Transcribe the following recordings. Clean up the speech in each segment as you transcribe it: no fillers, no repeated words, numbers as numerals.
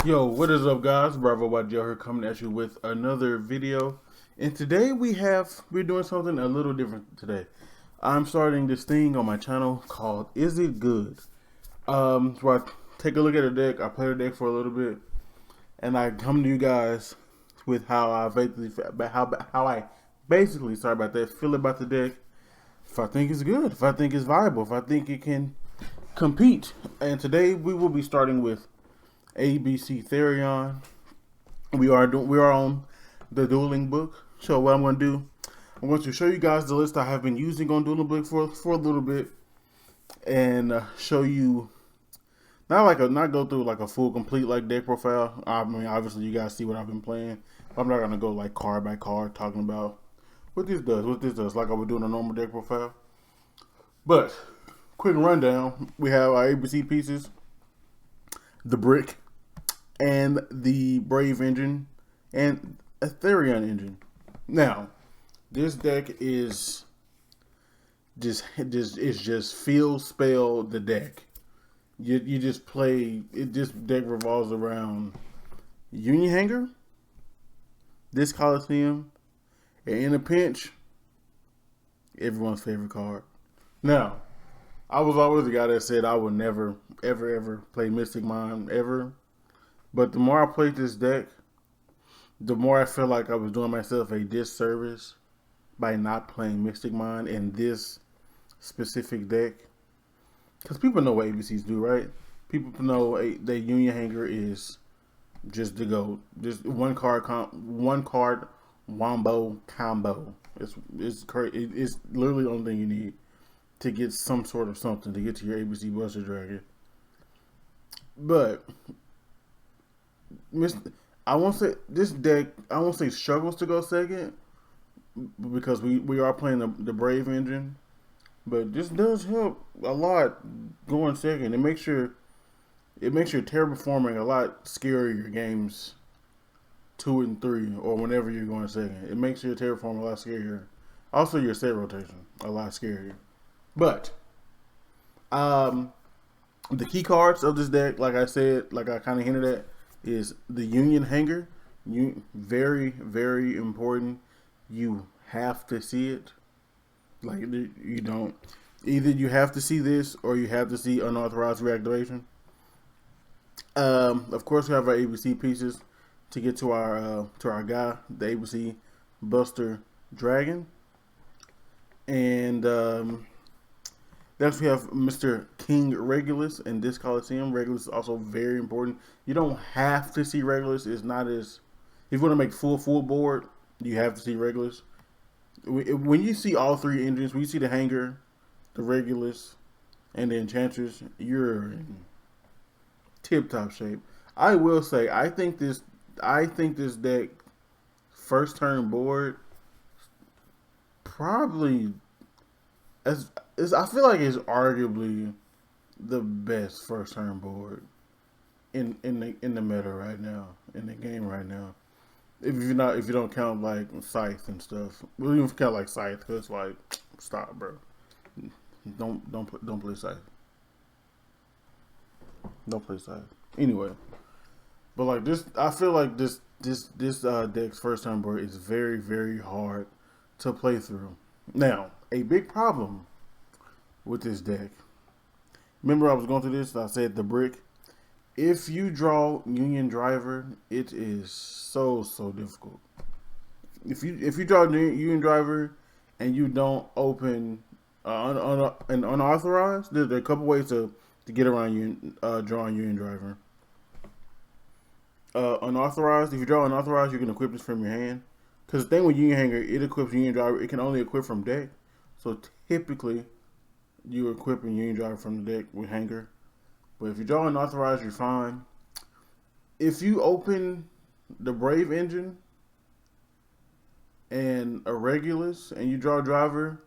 Yo, what is up, guys? BravoYGO here, coming at you with another video. And today we're doing something a little different today. I'm starting this thing on my channel called Is It Good? Where I take a look at a deck, I play the deck for a little bit, and I come to you guys with how I basically sorry about that, feel about the deck. If I think it's good, if I think it's viable, if I think it can compete. And today we will be starting with ABC Therion. We are on the Dueling Book. So what I'm going to do, I'm going to show you guys the list I have been using on Dueling Book for a little bit, and show you not go through like a full complete like deck profile. I mean, obviously you guys see what I've been playing, but I'm not gonna go like card by card talking about what this does, like I would do in a normal deck profile. But quick rundown: we have our ABC pieces, the brick, and the Brave engine, and a Therion engine. Now, this deck is just feel spell the deck. You just play it. This deck revolves around Union Hanger, this Coliseum, and in a pinch, everyone's favorite card. Now, I was always the guy that said I would never, ever play Mystic Mind ever. But the more I played this deck, the more I feel like I was doing myself a disservice by not playing Mystic Mind in this specific deck. Because people know what ABCs do, right? People know that Union Hanger is just the GOAT. Just one card wombo combo. It's crazy. It's literally the only thing you need to get some sort of something to get to your ABC Buster Dragon. But I won't say this deck. I won't say struggles to go second because we are playing the Brave engine, but this does help a lot going second. It makes your terraforming a lot scarier games 2 and 3 or whenever you're going second. It makes your terraform a lot scarier. Also, your set rotation a lot scarier. But um, the key cards of this deck, like I said, like I kind of hinted at, is the Union Hanger. Very important. You have to see it. Like you don't. Either you have to see this or you have to see unauthorized reactivation. Of course, we have our ABC pieces to get to our guy, the ABC Buster Dragon, and next we have Mr. King Regulus and this Coliseum. Regulus is also very important. You don't have to see Regulus. It's not as if you want to make full board, you have to see Regulus. When you see all three engines, when you see the Hanger, the Regulus, and the Enchantress, you're in tip top shape. I will say, I think this deck first turn board probably I feel like it's arguably the best first turn board in the meta right now, in the game right now. If you don't count like Scythe and stuff, we don't even count like Scythe because it's like stop, bro. Don't play Scythe. Don't play Scythe. Anyway, but like this, I feel like this deck's first turn board is very hard to play through. Now, a big problem with this deck. Remember, I was going through this. I said the brick. If you draw Union Driver, it is so difficult. If you draw Union Driver and you don't open an unauthorized, there are a couple ways to get around drawing Union Driver. Unauthorized. If you draw unauthorized, you can equip this from your hand. Because the thing with Union Hanger, it equips Union Driver. It can only equip from deck. So typically, you're equipping Union Driver from the deck with Hanger. But if you draw unauthorized, you're fine. If you open the Brave engine and a Regulus and you draw a Driver,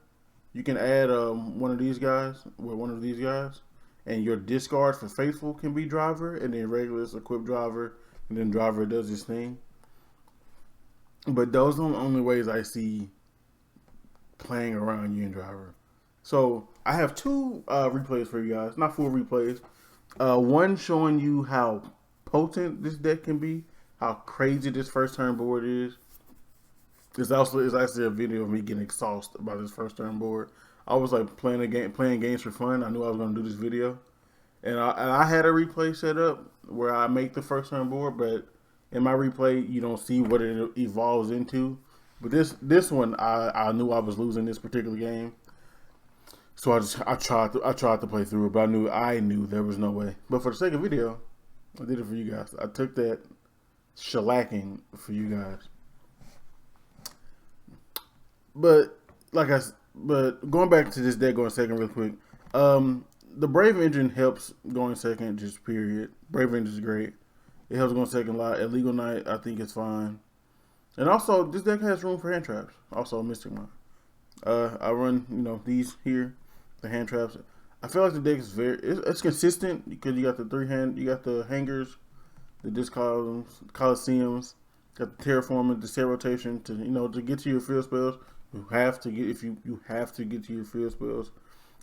you can add one of these guys with one of these guys. And your discard for Faithful can be Driver. And then Regulus equip Driver. And then Driver does his thing. But those are the only ways I see playing around Union Driver. So I have two replays for you guys, not full replays. One showing you how potent this deck can be, how crazy this first turn board is. It's actually a video of me getting exhausted by this first turn board. I was like playing games for fun. I knew I was going to do this video, and I had a replay set up where I make the first turn board, but in my replay you don't see what it evolves into. But this one, I knew I was losing this particular game, so I tried to play through it, but I knew there was no way. But for the sake of video, I did it for you guys. I took that shellacking for you guys. But going back to this deck going second real quick. The Brave Engine helps going second, just period. Brave Engine is great. It helps going second a lot. At Legal Night, I think it's fine. And also, this deck has room for hand traps. Also, Mystic Mind. I run, these here, the hand traps. I feel like the deck is it's consistent because you got you got the hangers, the disc Coliseums, got the terraforming, the set rotation to get to your field spells. You have to get to your field spells,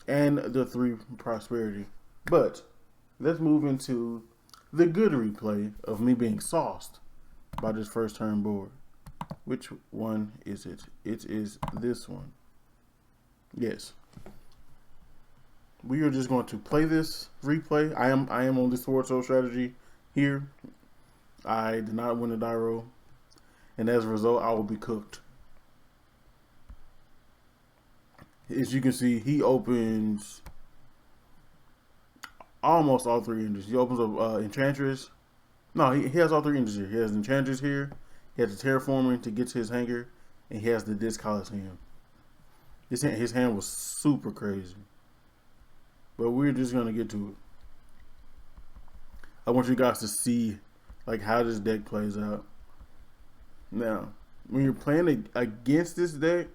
and the 3 prosperity. But let's move into the good replay of me being sauced by this first turn board. Which one is it? It is this one. Yes. We are just going to play this replay. I am on this Sword Soul strategy here. I did not win a die roll, and as a result, I will be cooked. As you can see, he opens almost all 3 engines. He opens up Enchantress. No, he has all 3 engines here. He has Enchantress here. He has the Terraforming to get to his hanger, and he has the Disc Coliseum. His hand was super crazy. But we're just going to get to it. I want you guys to see how this deck plays out. Now, when you're playing against this deck,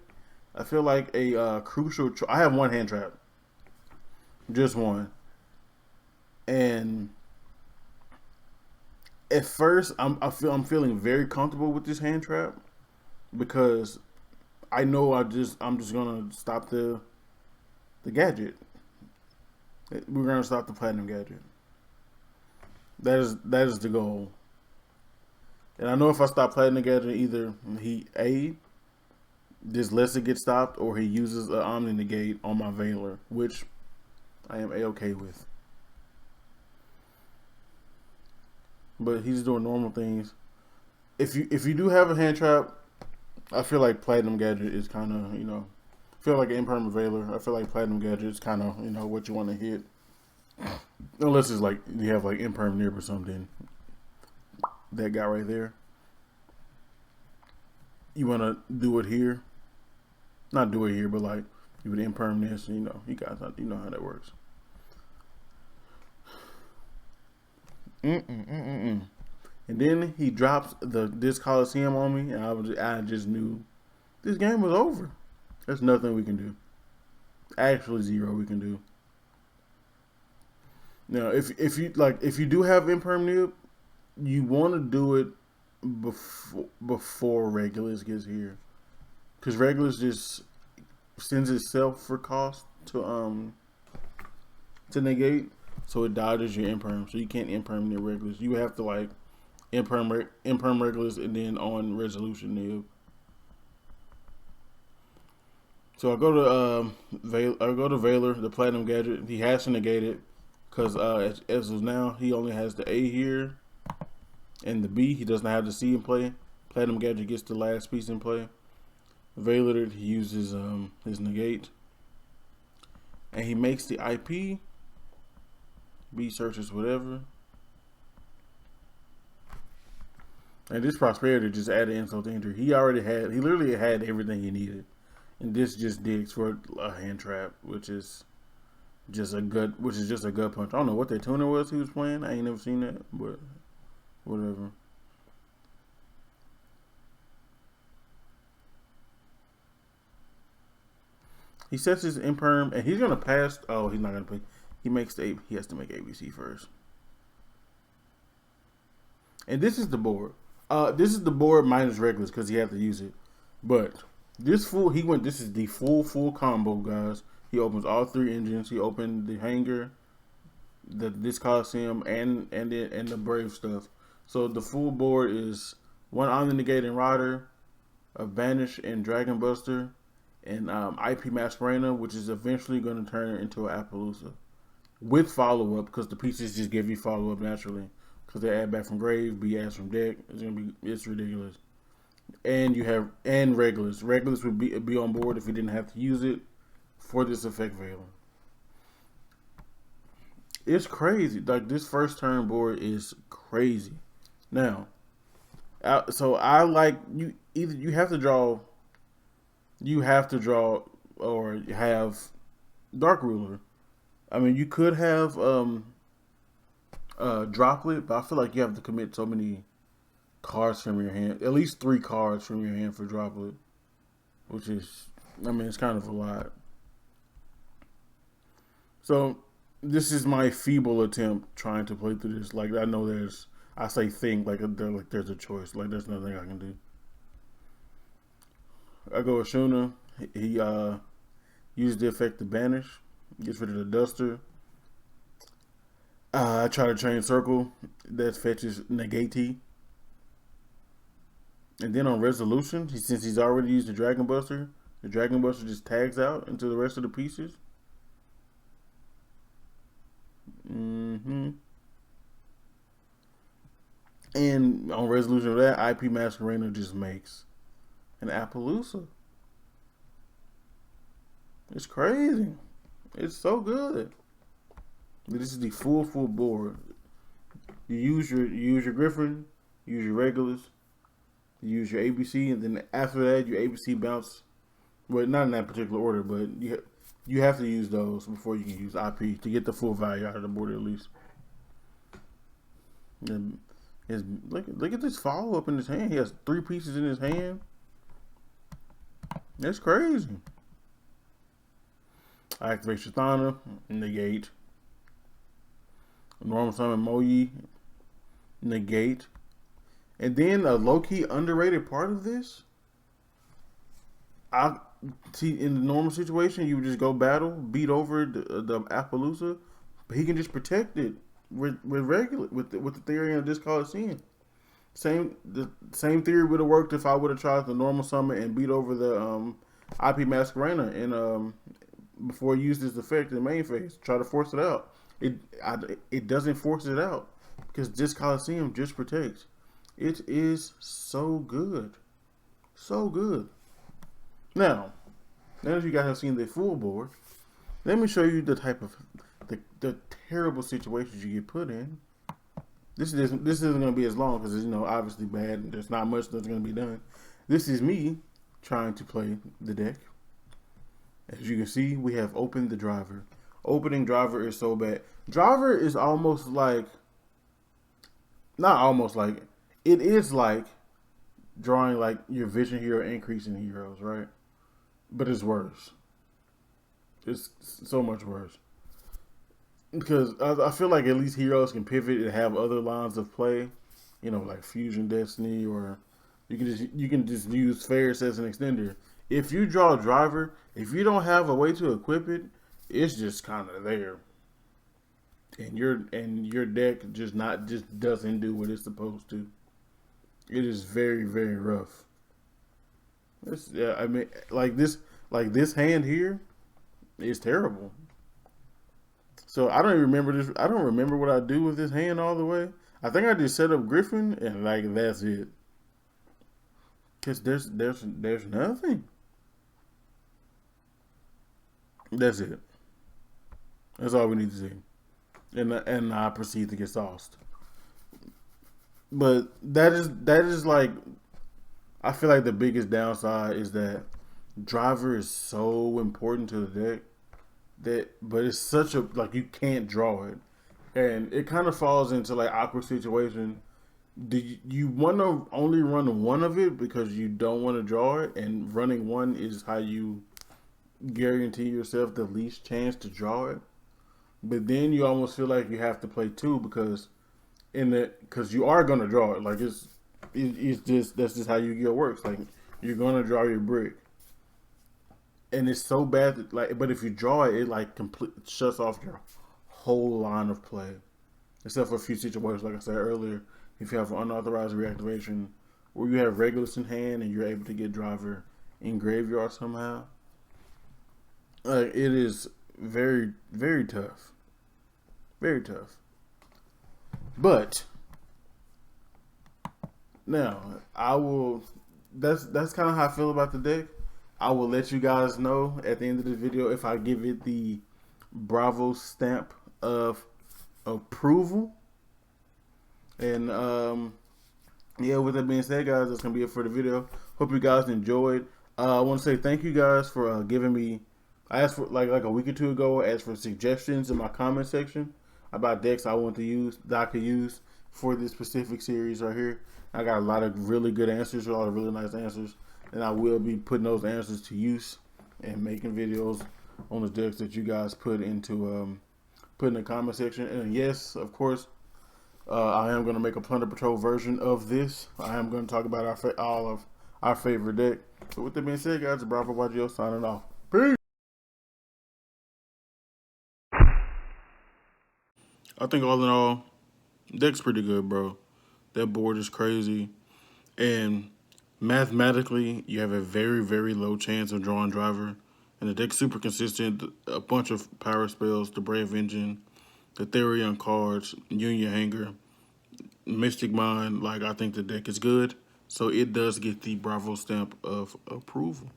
I feel like a crucial. I have 1 hand trap, just 1, and at first I'm feeling very comfortable with this hand trap because I know I'm just gonna stop the gadget. We're gonna stop the Platinum gadget. That is the goal. And I know if I stop Platinum gadget, either he just lets it get stopped, or he uses an Omni Negate on my Veiler, which I am A-okay with. But he's doing normal things. If you do have a hand trap, I feel like Platinum Gadget is kind of, I feel like an Impermanent Veiler. I feel like Platinum Gadget is kind of, what you want to hit. Unless it's like you have like Impermanent or something. That guy right there. You want to do it here. Not do it here, but like you would imperm this, you guys know how that works. And then he drops this Coliseum on me, and I just knew this game was over. There's nothing we can do. Actually, 0 we can do. Now, if you do have impermanent, you want to do it before Regulus gets here. Because Regulus just sends itself for cost to negate, so it dodges your imperm. So you can't impermanent Regulus. You have to like imperm Regulus and then on resolution nib. So I go to Veiler, the Platinum Gadget. He has to negate it because as of now he only has the A here and the B. He doesn't have the C in play. Platinum Gadget gets the last piece in play. Veiler, he uses his negate, and he makes the IP. B searches whatever, and this prosperity just added insult to injury. He literally had everything he needed, and this just digs for a hand trap, which is just a gut punch. I don't know what that tuner was he was playing. I ain't never seen that, but whatever. He sets his imperm, and he's gonna pass. Oh, he's not gonna play. He has to make ABC first. And this is the board. This is the board minus Regulus because he had to use it. But this is the full combo, guys. He opens all 3 engines. He opened the hanger. this Coliseum and the Brave stuff. So the full board is one Omni-Negating Rider, a Vanish and Dragon Buster, and IP Masquerena, which is eventually going to turn into an Appaloosa with follow up because the pieces just give you follow up naturally because they add back from grave, be ads from deck. It's ridiculous. And you have Regulus. Regulus would be on board if you didn't have to use it for this effect Veiling. It's crazy. Like this first turn board is crazy. Now, so I like you. Either you have to draw, or have Dark Ruler. I mean, you could have Droplet, but I feel like you have to commit so many cards from your hand, at least 3 cards from your hand for Droplet, which is, I mean, it's kind of a lot. So this is my feeble attempt trying to play through this. Like I know I say think like there's a choice. Like there's nothing I can do. I go with Shuna. He used the effect to banish, gets rid of the Duster. I try to train Circle that fetches Negate. And then on Resolution, since he's already used the Dragon Buster just tags out into the rest of the pieces. And on Resolution of that, IP Masquerena just makes an Appaloosa. It's crazy. It's so good. This is the full board. You use your Griffin, you use your Regulus, you use your ABC, and then after that, your ABC bounce. Well, not in that particular order, but you have to use those before you can use IP to get the full value out of the board at least. And look at this follow up in his hand. He has 3 pieces in his hand. That's crazy. I activate Shathana, negate. Normal summon Moyi, negate. And then a low-key underrated part of this, I see in the normal situation, you would just go battle, beat over the Appaloosa, but he can just protect it with the Therion of this Coliseum. The same theory would have worked if I would have tried the normal summon and beat over the IP Masquerena and before I use this effect in the main phase. Try to force it out. It doesn't force it out because this Coliseum just protects. It is so good. So good. Now that you guys have seen the full board, let me show you the type of the terrible situations you get put in. This isn't going to be as long because it's obviously bad and there's not much that's going to be done. This is me trying to play the deck. As you can see, we have opened the driver. Opening driver is so bad. Driver is almost like, not almost like, it is like drawing like your vision hero increasing heroes, right? But it's worse. It's so much worse. Because I feel like at least heroes can pivot and have other lines of play, like Fusion Destiny, or you can just use Ferris as an extender. If you draw a driver, if you don't have a way to equip it, it's just kind of there, and your deck just doesn't do what it's supposed to. It is very, very rough. I mean, like this hand here is terrible. So I don't even remember this. I don't remember what I do with this hand all the way. I think I just set up Griffin and like that's it. Cause there's nothing. That's it. That's all we need to see. And I proceed to get sauced. But that is like, I feel like the biggest downside is that driver is so important to the deck but it's such a, like, you can't draw it, and it kind of falls into like awkward situation. Do you want to only run one of it because you don't want to draw it, and running one is how you guarantee yourself the least chance to draw it? But then you almost feel like you have to play 2 because you are gonna draw it. Like it's just, that's just how Yu-Gi-Oh works. Like you're gonna draw your brick, and it's so bad that, like, but if you draw it, it like completely shuts off your whole line of play, except for a few situations, like I said earlier. If you have an unauthorized reactivation, where you have Regulus in hand and you're able to get Driver in graveyard somehow, it is very, very tough. Very tough. But now I will. That's kind of how I feel about the deck. I will let you guys know at the end of the video if I give it the Bravo stamp of approval. And yeah, with that being said, guys, that's gonna be it for the video. Hope you guys enjoyed. I want to say thank you guys for giving me. I asked for like a week or two ago. I asked for suggestions in my comment section about decks I want to use that I could use for this specific series right here. I got a lot of really good answers, a lot of really nice answers, and I will be putting those answers to use and making videos on the decks that you guys put into put in the comment section. And yes, of course, I am going to make a Plunder Patrol version of this. I am going to talk about all of our favorite deck. So with that being said, guys, it's BravoYGO signing off. Peace. I think all in all, deck's pretty good, bro. That board is crazy. And mathematically, you have a very, very low chance of drawing Driver. And the deck's super consistent. A bunch of power spells, the Brave Engine, the Therion cards, Union Hanger, Mystic Mind. Like, I think the deck is good. So it does get the Bravo stamp of approval.